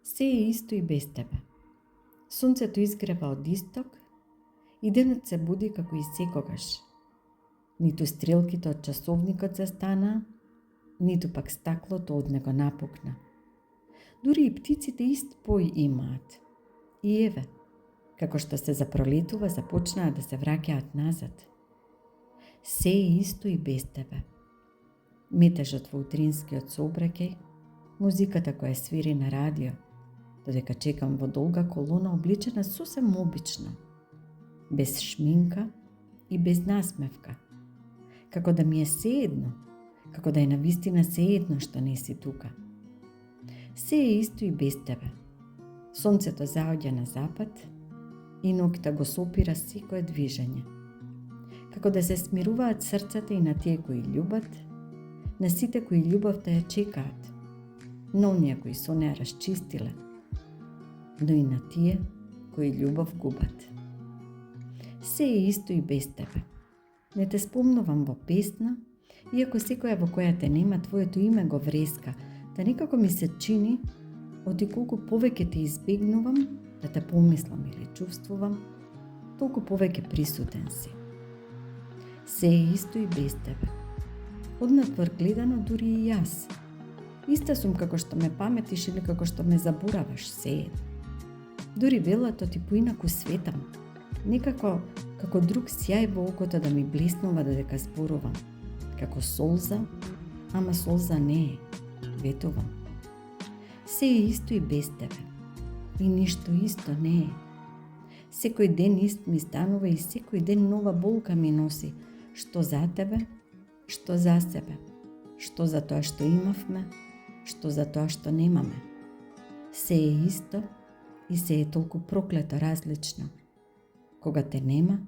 Се е исто и без тебе. Сонцето изгрева од исток и денот се буди како и секогаш. Ниту стрелките од часовникот застана, ниту пак стаклото од него напукна. Дури и птиците ист пој имаат. И еве, како што се запролетува, започнаа да се враќаат назад. Се е исто и без тебе. Метежот во утринскиот сообраќај, музиката која свири на радио, додека чекам во долга колона обличена сосем обично, без шминка и без насмевка. Како да ми е сеедно, како да е навистина сеедно што не си тука. Се е исто и без тебе. Сонцето заоѓа на запад и ноќта го сопира секое движење. Како да се смируваат срцата и на тие кои љубат, на сите кои љубовта ја чекаат, на оние кои со неа расчистиле, но и на тие кои љубов губат. Се е исто и без тебе. Не те спомнувам во песна, иако секоја во која те нема твоето име го вреска, да некако ми се чини, оти колку повеќе те избегнувам да те помислам или чувствувам, толку повеќе присутен си. Се е исто и без тебе. Однатвор гледано дури и јас. Иста сум како што ме паметиш или како што ме забораваш, се е. Дури велато ти поинаку светам, некако како друг сјај во окото да ми блеснува додека зборувам, како солза, ама солза не е, ветувам. Се е исто и без тебе. И ништо исто не е. Секој ден ист ми станува и секој ден нова болка ми носи, што за тебе, што за себе, што за тоа што имавме, што за тоа што немаме. Се е исто и се е толку проклето различно. Кога те нема,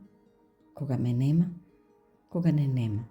кога ме нема, кога не нема.